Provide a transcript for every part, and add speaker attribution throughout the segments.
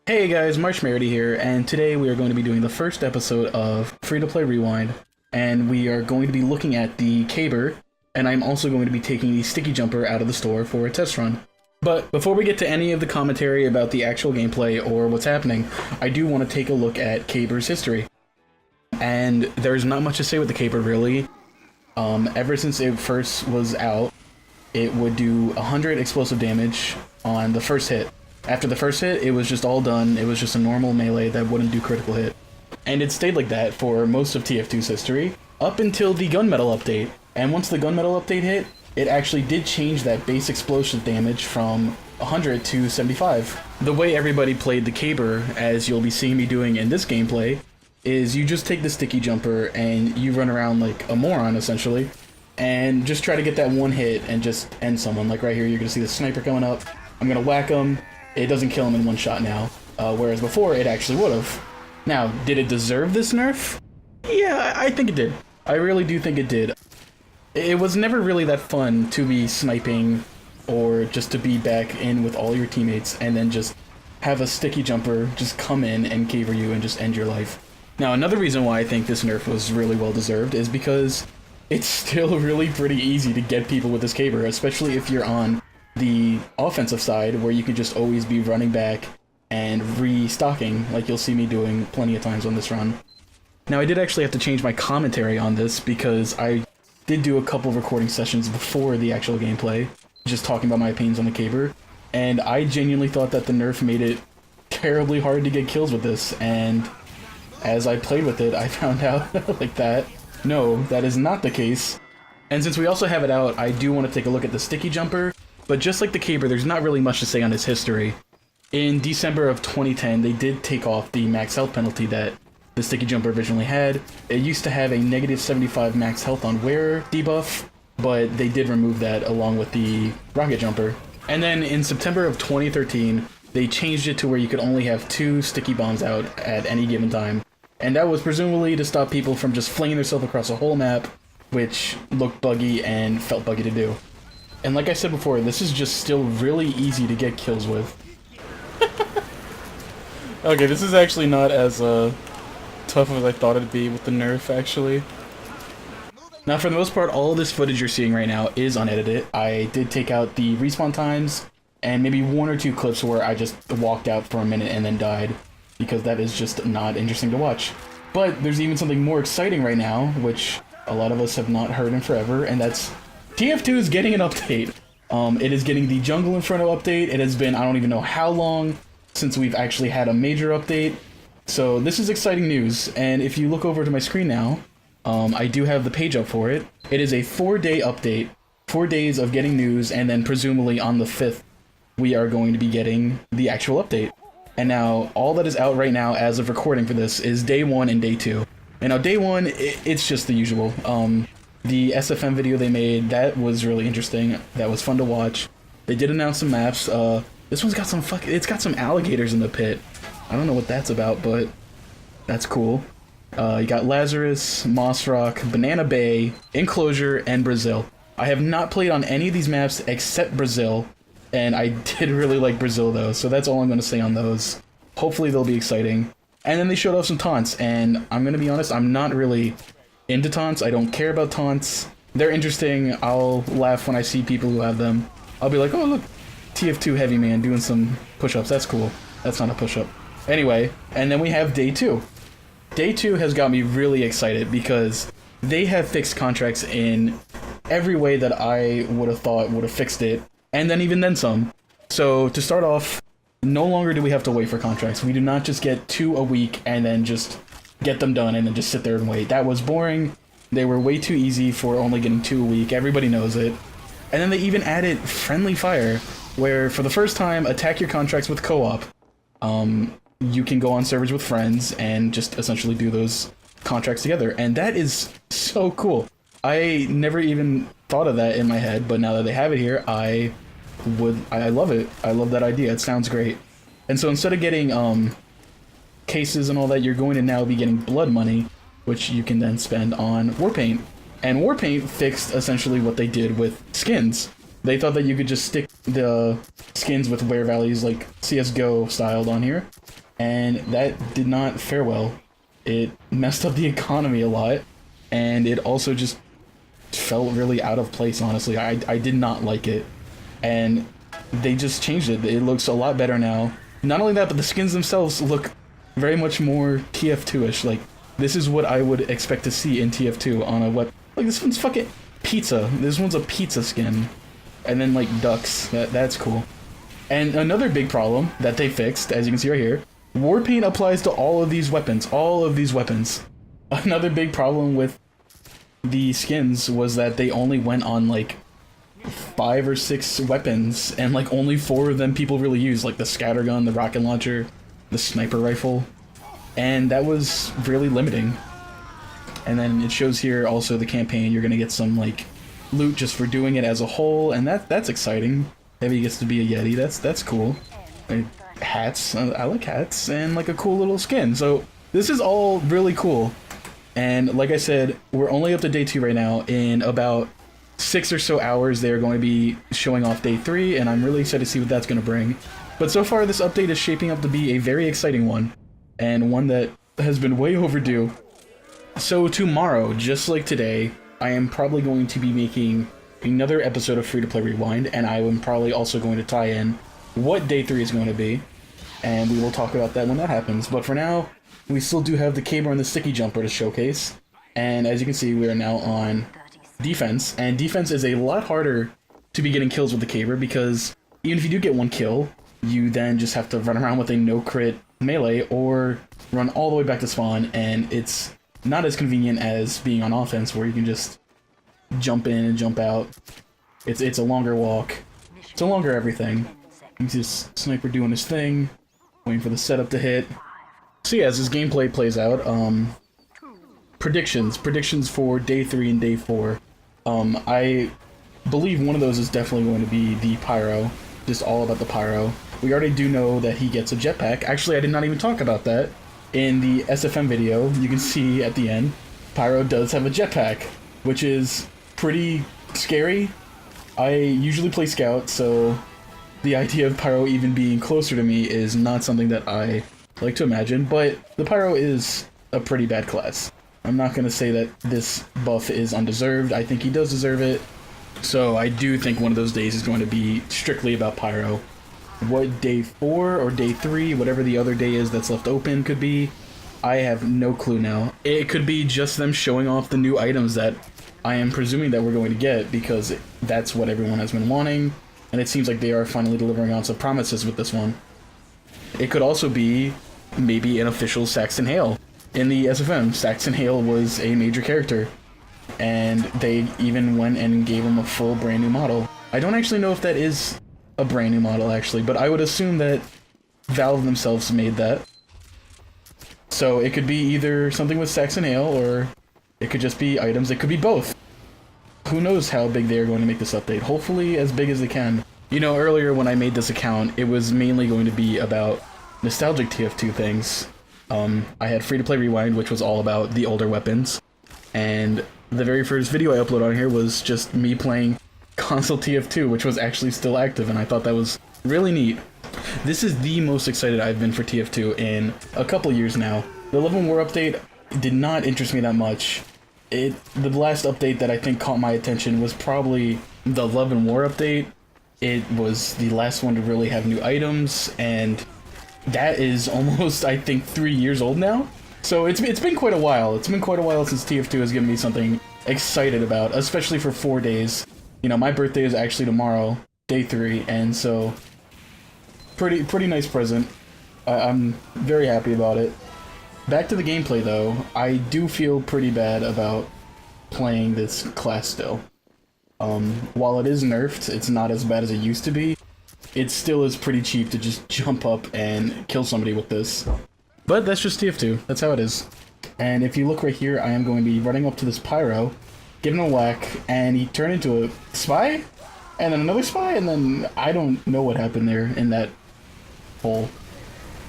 Speaker 1: Hey guys, Marshmallow here, and today we are going to be doing the first episode of Free-to-Play Rewind, and we are going to be looking at the Caber, and I'm also going to be taking the Sticky Jumper out of the store for a test run. But before we get to any of the commentary about the actual gameplay or what's happening, I do want to take a look at Caber's history. And there's not much to say with the Caber, really. Ever since it first was out, it would do 100 explosive damage on the first hit. After the first hit, it was just all done. It was just a normal melee that wouldn't do critical hit. And it stayed like that for most of TF2's history, up until the gunmetal update. And once the gunmetal update hit, it actually did change that base explosive damage from 100 to 75. The way everybody played the Caber, as you'll be seeing me doing in this gameplay, is you just take the Sticky Jumper and you run around like a moron, essentially, and just try to get that one hit and just end someone. Like right here, you're gonna see the sniper coming up. I'm gonna whack him. It doesn't kill him in one shot now, whereas before it actually would've. Now, did it deserve this nerf? Yeah, I think it did. I really do think it did. It was never really that fun to be sniping or just to be back in with all your teammates and then just have a Sticky Jumper just come in and caver you and just end your life. Now, another reason why I think this nerf was really well deserved is because it's still really pretty easy to get people with this Caber, especially if you're on the offensive side, where you can just always be running back and restocking, like you'll see me doing plenty of times on this run. Now, I did actually have to change my commentary on this because I did do a couple of recording sessions before the actual gameplay, just talking about my opinions on the Caber, and I genuinely thought that the nerf made it terribly hard to get kills with this, and as I played with it, I found out like that. No, that is not the case. And since we also have it out, I do want to take a look at the Sticky Jumper. But just like the Caber, there's not really much to say on his history. In December of 2010, they did take off the max health penalty that the Sticky Jumper originally had. It used to have a negative 75 max health on wearer debuff, but they did remove that along with the rocket jumper. And then in September of 2013, they changed it to where you could only have 2 sticky bombs out at any given time. And that was presumably to stop people from just flinging themselves across a whole map, which looked buggy and felt buggy to do. And like I said before, this is just still really easy to get kills with. Okay, this is actually not as tough as I thought it'd be with the nerf, actually. Now, for the most part, all of this footage you're seeing right now is unedited. I did take out the respawn times and maybe 1 or 2 clips where I just walked out for a minute and then died, because that is just not interesting to watch. But there's even something more exciting right now, which a lot of us have not heard in forever, and that's TF2 is getting an update. It is getting the Jungle Inferno update. It has been, I don't even know how long since we've actually had a major update. So this is exciting news, and if you look over to my screen now, I do have the page up for it. It is a 4-day update, 4 days of getting news, and then presumably on the 5th, we are going to be getting the actual update. And now, all that is out right now as of recording for this is day 1 and day 2. And now day 1, it's just the usual. The SFM video they made, that was really interesting. That was fun to watch. They did announce some maps. This one's got some it's got some alligators in the pit. I don't know what that's about, but that's cool. You got Lazarus, Moss Rock, Banana Bay, Enclosure, and Brazil. I have not played on any of these maps except Brazil, and I did really like Brazil though, so that's all I'm going to say on those. Hopefully they'll be exciting. And then they showed off some taunts, and I'm going to be honest, I'm not really into taunts. I don't care about taunts. They're interesting. I'll laugh when I see people who have them. I'll be like, oh look, TF2 Heavy Man doing some push-ups. That's cool. That's not a push-up. Anyway, and then we have day 2. Day 2 has got me really excited because they have fixed contracts in every way that I would have thought would have fixed it, and then even then some. So to start off, no longer do we have to wait for contracts. We do not just get 2 a week and then just get them done and then just sit there and wait. That was boring. They were way too easy for only getting 2 a week. Everybody knows it. And then they even added friendly fire, where for the first time, attack your contracts with co-op. You can go on servers with friends and just essentially do those contracts together. And that is so cool. I never even thought of that in my head, but now that they have it here, I love it. I love that idea. It sounds great. And so instead of getting cases and all that, you're going to now be getting blood money, which you can then spend on Warpaint. And Warpaint fixed essentially what they did with skins. They thought that you could just stick the skins with wear values like CSGO styled on here, and that did not fare well. It messed up the economy a lot, and it also just felt really out of place, honestly. I did not like it, and they just changed it. It looks a lot better now. Not only that, but the skins themselves look very much more TF2-ish. Like, this is what I would expect to see in TF2 on a web. Like, this one's fucking pizza. This one's a pizza skin. And then, like, ducks. That's cool. And another big problem that they fixed, as you can see right here, war paint applies to all of these weapons. All of these weapons. Another big problem with the skins was that they only went on, like, 5 or 6 weapons, and, like, only 4 of them people really use, like the scattergun, the rocket launcher, the sniper rifle. And that was really limiting. And then it shows here also the campaign. You're gonna get some, like, loot just for doing it as a whole, and that's exciting. Heavy gets to be a Yeti. That's cool. Like, hats. I like hats, and like a cool little skin. So this is all really cool. And like I said, we're only up to day 2 right now. In about 6 or so hours, they're going to be showing off day 3, and I'm really excited to see what that's going to bring. But so far, this update is shaping up to be a very exciting one, and one that has been way overdue. So tomorrow, just like today, I am probably going to be making another episode of Free to Play Rewind, and I am probably also going to tie in what day 3 is going to be, and we will talk about that when that happens. But for now, we still do have the Caber and the Sticky Jumper to showcase, and as you can see, we are now on defense, and defense is a lot harder to be getting kills with the Caber, because even if you do get 1 kill, you then just have to run around with a no-crit melee, or run all the way back to spawn, and it's not as convenient as being on offense, where you can just jump in and jump out. It's a longer walk. It's a longer everything. You see this sniper doing his thing, waiting for the setup to hit. So yeah, as this gameplay plays out, predictions for day 3 and day 4. I believe one of those is definitely going to be the pyro, just all about the pyro. We already do know that he gets a jetpack. Actually, I did not even talk about that. In the SFM video, you can see at the end, Pyro does have a jetpack, which is pretty scary. I usually play Scout, so the idea of Pyro even being closer to me is not something that I like to imagine, but the Pyro is a pretty bad class. I'm not going to say that this buff is undeserved. I think he does deserve it, so I do think one of those days is going to be strictly about Pyro. What day 4 or day 3, whatever the other day is that's left open could be, I have no clue now. It could be just them showing off the new items that I am presuming that we're going to get, because that's what everyone has been wanting, and it seems like they are finally delivering on some promises with this one. It could also be maybe an official Saxton Hale. In the SFM, Saxton Hale was a major character, and they even went and gave him a full brand new model. I don't actually know if that is a brand new model, actually, but I would assume that Valve themselves made that. So it could be either something with Saxton Hale, or it could just be items. It could be both. Who knows how big they are going to make this update. Hopefully as big as they can. You know, earlier when I made this account, it was mainly going to be about nostalgic TF2 things. I had Free to Play Rewind, which was all about the older weapons. And the very first video I uploaded on here was just me playing console TF2, which was actually still active, and I thought that was really neat. This is the most excited I've been for TF2 in a couple years now. The Love and War update did not interest me that much. The last update that I think caught my attention was probably the Love and War update. It was the last one to really have new items, and that is almost, I think, 3 years old now. So it's been quite a while. It's been quite a while since TF2 has given me something excited about, especially for 4 days. You know, my birthday is actually tomorrow, day 3, and so pretty nice present. I'm very happy about it. Back to the gameplay though, I do feel pretty bad about playing this class still. While it is nerfed, it's not as bad as it used to be. It still is pretty cheap to just jump up and kill somebody with this. But that's just TF2, that's how it is. And if you look right here, I am going to be running up to this Pyro, giving him a whack, and he turned into a spy? And then another spy? And then I don't know what happened there in that hole.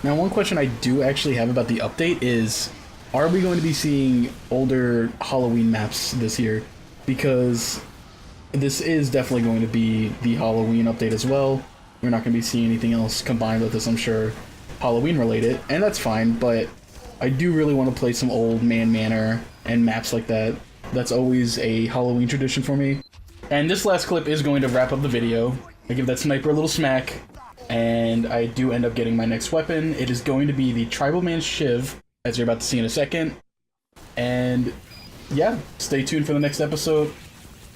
Speaker 1: Now, one question I do actually have about the update is, are we going to be seeing older Halloween maps this year? Because this is definitely going to be the Halloween update as well. We're not going to be seeing anything else combined with this, I'm sure, Halloween related, and that's fine, but I do really want to play some old Man Manor and maps like that. That's always a Halloween tradition for me. And this last clip is going to wrap up the video. I give that sniper a little smack, and I do end up getting my next weapon. It is going to be the Tribal Man Shiv, as you're about to see in a second. And yeah, stay tuned for the next episode.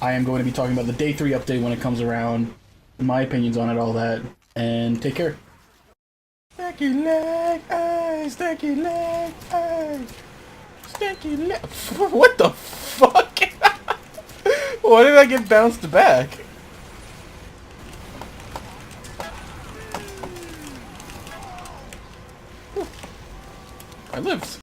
Speaker 1: I am going to be talking about the Day 3 update when it comes around, my opinions on it, all that, and take care. Sticky leg eyes, sticky leg eyes, sticky leg. What the fuck? Why did I get bounced back? I lived.